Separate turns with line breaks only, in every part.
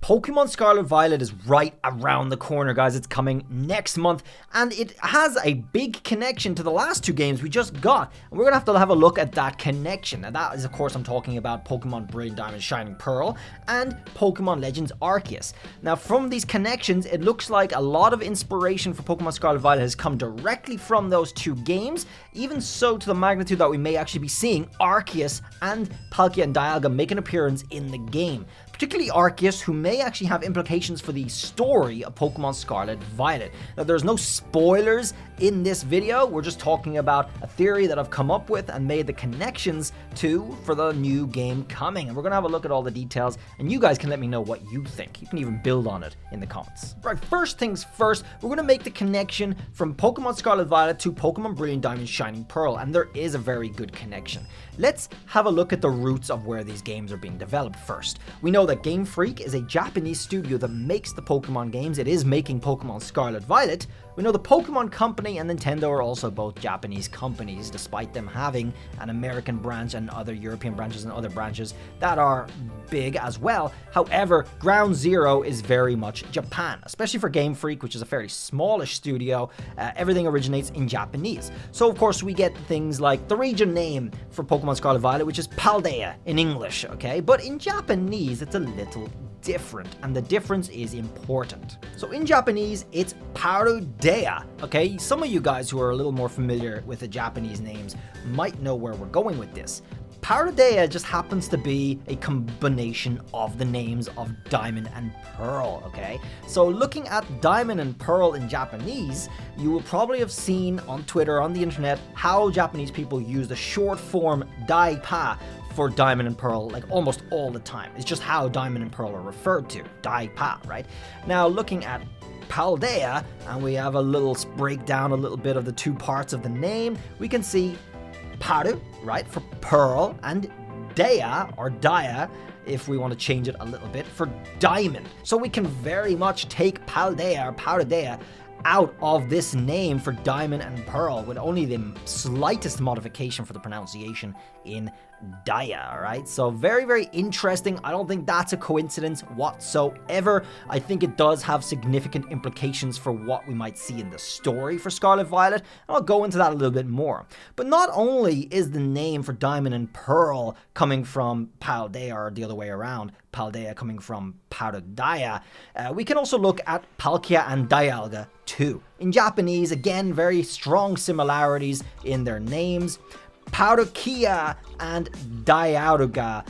Pokemon Scarlet Violet is right around the corner, guys. It's coming next month, and it has a big connection to the last two games we just got. And we're gonna have a look at that connection. And that is, of course, I'm talking about Pokemon Brilliant Diamond Shining Pearl and Pokemon Legends Arceus. Now, from these connections, it looks like a lot of inspiration for Pokemon Scarlet Violet has come directly from those two games, even so to the magnitude that we may actually be seeing Arceus and Palkia and Dialga make an appearance in the game. Particularly Arceus, who may actually have implications for the story of Pokemon Scarlet Violet. Now, there's no spoilers in this video. We're just talking about a theory that I've come up with and made the connections to for the new game coming. And we're going to have a look at all the details, and you guys can let me know what you think. You can even build on it in the comments. Right, first things first, we're going to make the connection from Pokemon Scarlet Violet to Pokemon Brilliant Diamond Shining Pearl, and there is a very good connection. Let's have a look at the roots of where these games are being developed first. We know that Game Freak is a Japanese studio that makes the Pokemon games. It is making Pokemon Scarlet Violet. We know the Pokemon Company and Nintendo are also both Japanese companies, despite them having an American branch and other European branches and other branches that are big as well. However, ground zero is very much Japan, especially for Game Freak, which is a fairly smallish studio. Everything originates in Japanese. So, of course, we get things like the region name for Pokemon Scarlet Violet, which is Paldea in English, okay? But in Japanese, it's a little different, and the difference is important. So in Japanese, it's Paradaya, okay? Some of you guys who are a little more familiar with the Japanese names might know where we're going with this. Paradaya just happens to be a combination of the names of Diamond and Pearl, okay? So looking at Diamond and Pearl in Japanese, you will probably have seen on Twitter, on the internet, how Japanese people use the short form Daipa for Diamond and Pearl, like almost all the time. It's just how Diamond and Pearl are referred to, Daipa, right? Now, looking at Paldea, and we have a little breakdown, a little bit of the two parts of the name, we can see Paru, right, for Pearl, and Daya, or Daya, if we want to change it a little bit, for Diamond. So we can very much take Paldea, or Paradaya, out of this name for Diamond and Pearl with only the slightest modification for the pronunciation in Daya, alright? So very, very interesting. I don't think that's a coincidence whatsoever. I think it does have significant implications for what we might see in the story for Scarlet Violet, and I'll go into that a little bit more. But not only is the name for Diamond and Pearl coming from Paldea, or the other way around, Paldea coming from Paradaya, we can also look at Palkia and Dialga too. In Japanese, again, very strong similarities in their names. Palkia and Dialga,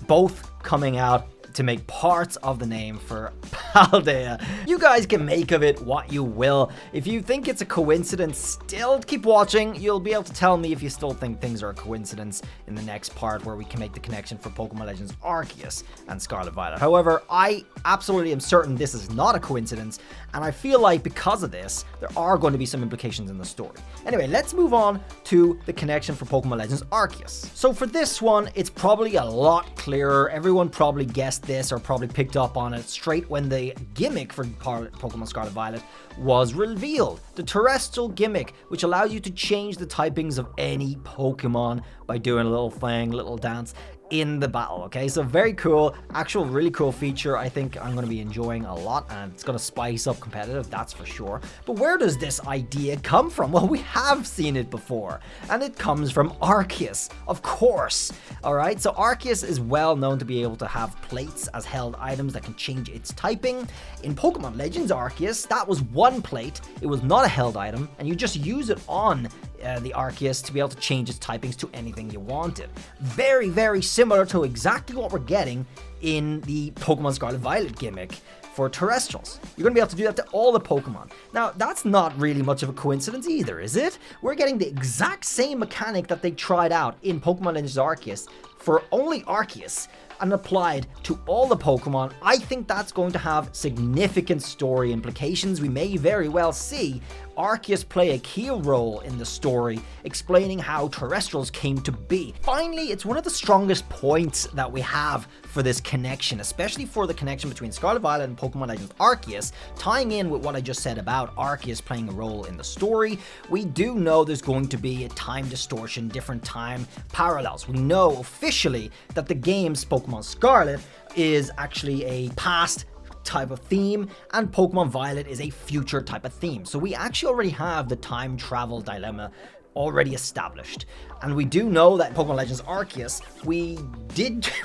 both coming out to make parts of the name for Paldea. You guys can make of it what you will. If you think it's a coincidence, still keep watching. You'll be able to tell me if you still think things are a coincidence in the next part where we can make the connection for Pokemon Legends Arceus and Scarlet Violet. However, I absolutely am certain this is not a coincidence, and I feel like because of this, there are going to be some implications in the story. Anyway, let's move on to the connection for Pokemon Legends Arceus. So for this one, it's probably a lot clearer. Everyone probably guessed this or probably picked up on it straight when the gimmick for Pokemon Scarlet Violet was revealed. The terrestrial gimmick, which allows you to change the typings of any Pokemon by doing a little thing, little dance in the battle, okay? So very cool, actual really cool feature. I think I'm going to be enjoying a lot, and it's going to spice up competitive, that's for sure. But where does this idea come from? Well, we have seen it before, and it comes from Arceus, of course. All right, so Arceus is well known to be able to have plates as held items that can change its typing. In Pokemon Legends Arceus, that was one plate. It was not a held item, and you just use it on the Arceus to be able to change its typings to anything you wanted. Very, very similar to exactly what we're getting in the Pokemon Scarlet Violet gimmick for terrestrials. You're going to be able to do that to all the Pokemon. Now, that's not really much of a coincidence either, is it? We're getting the exact same mechanic that they tried out in Pokemon Legends Arceus for only Arceus and applied to all the Pokemon. I think that's going to have significant story implications. We may very well see Arceus play a key role in the story, explaining how terrestrials came to be. Finally, it's one of the strongest points that we have for this connection, especially for the connection between Scarlet Violet and Pokemon Legends Arceus, tying in with what I just said about Arceus playing a role in the story. We do know there's going to be a time distortion, different time parallels. We know officially that the games Pokemon Pokemon Scarlet is actually a past type of theme, and Pokemon Violet is a future type of theme. So we actually already have the time travel dilemma already established. And we do know that in Pokemon Legends Arceus, we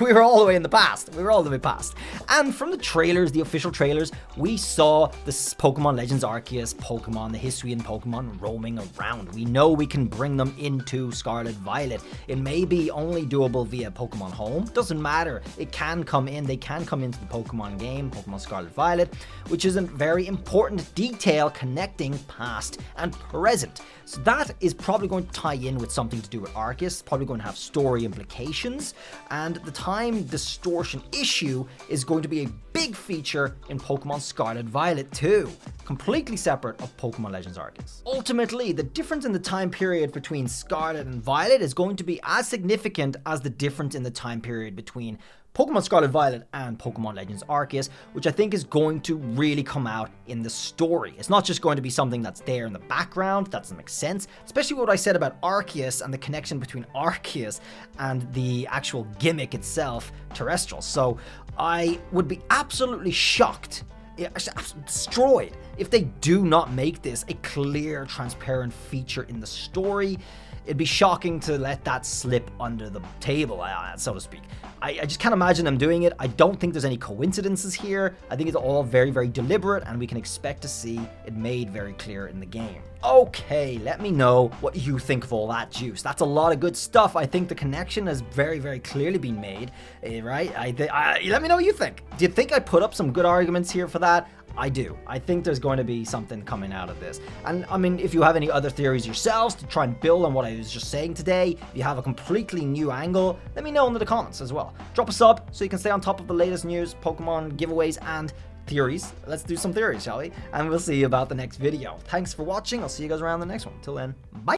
were all the way in the past. We were all the way past. And from the trailers, the official trailers, we saw this Pokemon Legends Arceus Pokemon, the Hisuian Pokemon roaming around. We know we can bring them into Scarlet Violet. It may be only doable via Pokemon Home. Doesn't matter. It can come in. They can come into the Pokemon game, Pokemon Scarlet Violet, which is a very important detail connecting past and present. So that is probably going to tie in with something to do with Arceus, probably going to have story implications, and the time distortion issue is going to be a big feature in Pokemon Scarlet Violet too, completely separate of Pokemon Legends Arceus. Ultimately, the difference in the time period between Scarlet and Violet is going to be as significant as the difference in the time period between Pokemon Scarlet Violet and Pokemon Legends Arceus, which I think is going to really come out in the story. It's not just going to be something that's there in the background. That doesn't make sense, especially what I said about Arceus and the connection between Arceus and the actual gimmick itself, Terrestrial. So I would be absolutely shocked, destroyed, if they do not make this a clear, transparent feature in the story. It'd be shocking to let that slip under the table, so to speak. I just can't imagine them doing it. I don't think there's any coincidences here. I think it's all very, very deliberate, and we can expect to see it made very clear in the game. Okay, let me know what you think of all that juice. That's a lot of good stuff. I think the connection has very, very clearly been made, right? Let me know what you think. Do you think I put up some good arguments here for that? I do. I think there's going to be something coming out of this. And I mean, if you have any other theories yourselves to try and build on what I was just saying today, if you have a completely new angle, let me know in the comments as well. Drop a sub so you can stay on top of the latest news, Pokemon giveaways, and theories. Let's do some theories, shall we? And we'll see you about the next video. Thanks for watching. I'll see you guys around the next one. Till then, bye.